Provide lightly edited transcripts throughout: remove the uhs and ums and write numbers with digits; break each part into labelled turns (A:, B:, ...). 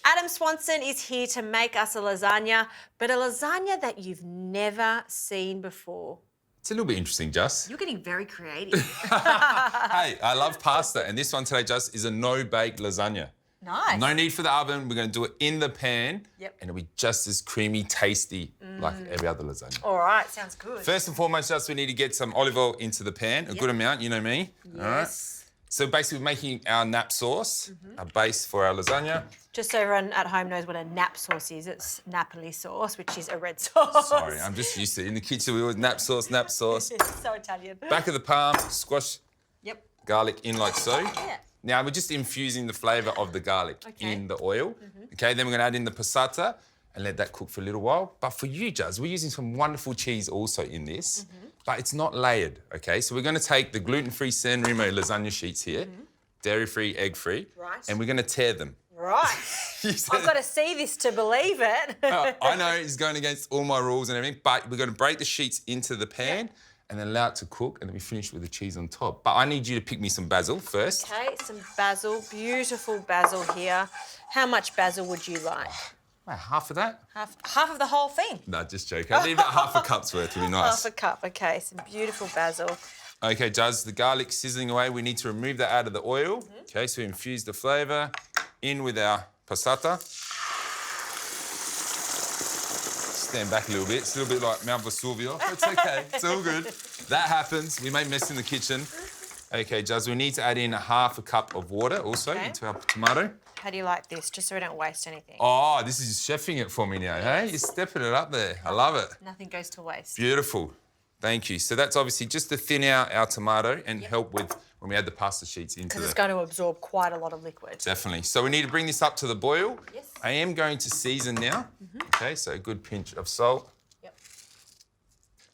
A: Adam Swanson is here to make us a lasagna, but a lasagna that you've never seen before.
B: It's a little bit interesting, Jess.
A: You're getting very creative.
B: Hey, I love pasta, and this one today, Jess, is a no-bake lasagna.
A: Nice.
B: No need for the oven. We're going to do it in the pan, and it'll be just as creamy, tasty like every other lasagna.
A: All right, sounds good.
B: First and foremost, Jess, we need to get some olive oil into the pan, a good amount, you know me.
A: Yes.
B: All right. So basically, we're making our nap sauce, a base for our lasagna.
A: Just so everyone at home knows what a nap sauce is, it's Napoli sauce, which is a red sauce.
B: Sorry, I'm just used to it. In the kitchen, we always nap sauce, nap sauce.
A: It's so Italian.
B: Back of the palm, squash garlic in like so.
A: Yeah.
B: Now, we're just infusing the flavour of the garlic in the oil. Okay, then we're going to add in the passata and let that cook for a little while. But for you, Jazz, we're using some wonderful cheese also in this, but it's not layered, okay? So we're going to take the gluten-free San Remo lasagna sheets here, dairy-free, egg-free, and we're going to tear them.
A: Right. I've got to see this to believe it.
B: I know it's going against all my rules and everything, but we're going to break the sheets into the pan and then allow it to cook, and then we finish with the cheese on top. But I need you to pick me some basil first.
A: Okay, some basil, beautiful basil here. How much basil would you like?
B: Wow, half of that?
A: Half of the whole thing?
B: No, just joking. I need about half a cup's worth to be nice.
A: Half a cup, okay, some beautiful basil.
B: Okay, Jazz, the garlic sizzling away, we need to remove that out of the oil. Okay, so we infuse the flavour in with our passata. Stand back a little bit. It's a little bit like Mount Vesuvio. It's okay. It's all good. That happens. We make mess in the kitchen. Okay, Jazz, we need to add in half a cup of water also into our tomato.
A: How do you like this, just so we don't waste anything?
B: Oh, this is chefing it for me now, hey? You're stepping it up there. I love it.
A: Nothing goes to waste.
B: Beautiful. Thank you. So that's obviously just to thin out our tomato and help with when we add the pasta sheets into
A: Because it's going to absorb quite a lot of liquid.
B: Definitely. So we need to bring this up to the boil.
A: Yes.
B: I am going to season now. Okay, so a good pinch of salt.
A: Yep.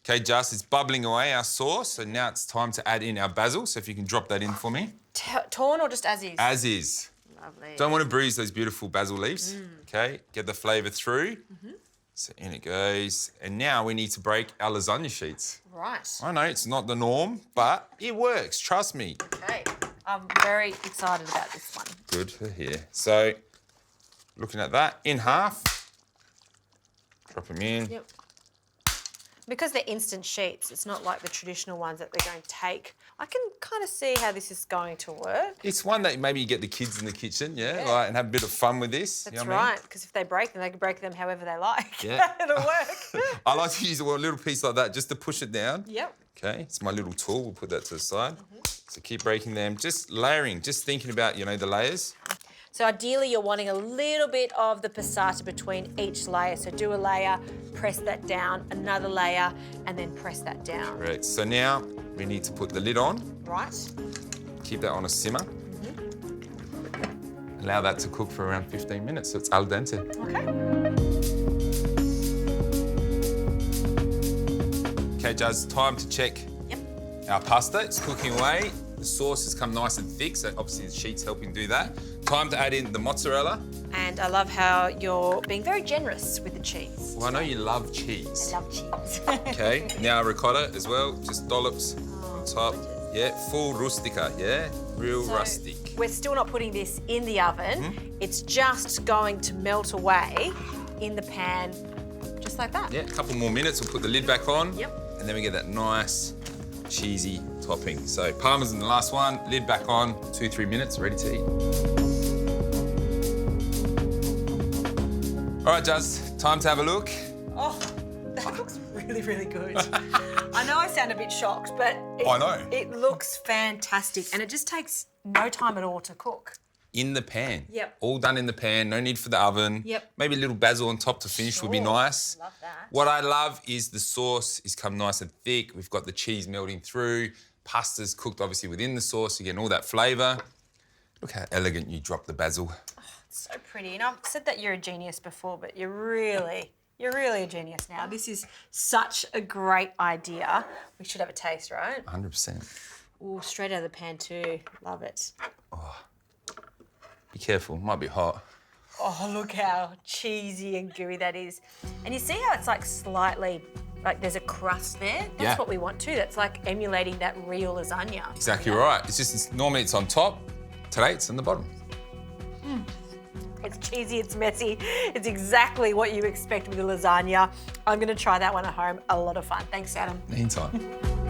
B: Okay, Jess, it's bubbling away, our sauce. So now it's time to add in our basil. So if you can drop that in for me.
A: Torn or just as is?
B: As is.
A: Lovely.
B: Don't want to bruise those beautiful basil leaves. Okay, get the flavour through. So in it goes. And now we need to break our lasagna sheets.
A: Right.
B: I know it's not the norm, but it works, trust me.
A: Okay. I'm very excited about this one.
B: Good to hear. So, looking at that, in half, drop them in.
A: Yep. Because they're instant sheets, it's not like the traditional ones that they're going to take. I can kind of see how this is going to work.
B: It's one that maybe you get the kids in the kitchen, like, and have a bit of fun with this.
A: That's
B: you know what I mean?
A: because if they break them, they can break them however they like.
B: Yeah.
A: It'll work.
B: I like to use a little piece like that just to push it down.
A: Yep.
B: Okay, it's my little tool. We'll put that to the side. So keep breaking them, just layering, just thinking about, the layers.
A: So ideally, you're wanting a little bit of the passata between each layer. So do a layer, press that down, another layer, and then press that down.
B: Correct. So now we need to put the lid on.
A: Right.
B: Keep that on a simmer. Allow that to cook for around 15 minutes, so it's al dente.
A: Okay.
B: Okay, Jazz, time to check our pasta. It's cooking away. The sauce has come nice and thick, so obviously the sheet's helping do that. Time to add in the mozzarella.
A: And I love how you're being very generous with the cheese.
B: Well, I know you love cheese.
A: I love cheese.
B: Okay, now ricotta as well, just dollops on top. Yeah, full rustica, real rustic.
A: We're still not putting this in the oven. It's just going to melt away in the pan, just like that.
B: Yeah, a couple more minutes, we'll put the lid back on.
A: Yep.
B: And then we get that nice, cheesy topping. So parmesan, the last one, lid back on, 2-3 minutes, ready to eat. All right, Jazz, time to have a look.
A: Oh, that looks really, really good. I know I sound a bit shocked, but
B: I know.
A: It looks fantastic, and it just takes no time at all to cook.
B: In the pan.
A: Yep.
B: All done in the pan, no need for the oven.
A: Yep.
B: Maybe a little basil on top to finish would be nice.
A: Love that.
B: What I love is the sauce is come nice and thick. We've got the cheese melting through. Pasta's cooked obviously within the sauce. You're getting all that flavour. Look how elegant you drop the basil.
A: Oh, it's so pretty. And I've said that you're a genius before, but you're really a genius now. This is such a great idea. We should have a taste, right?
B: 100%.
A: Oh, straight out of the pan too. Love it.
B: Be careful, it might be hot.
A: Oh, look how cheesy and gooey that is. And you see how it's like slightly, like there's a crust there? That's what we want too. That's like emulating that real lasagna.
B: Exactly right. It's just, normally it's on top. Today it's on the bottom.
A: It's cheesy, it's messy. It's exactly what you expect with a lasagna. I'm gonna try that one at home. A lot of fun. Thanks, Adam.
B: Anytime.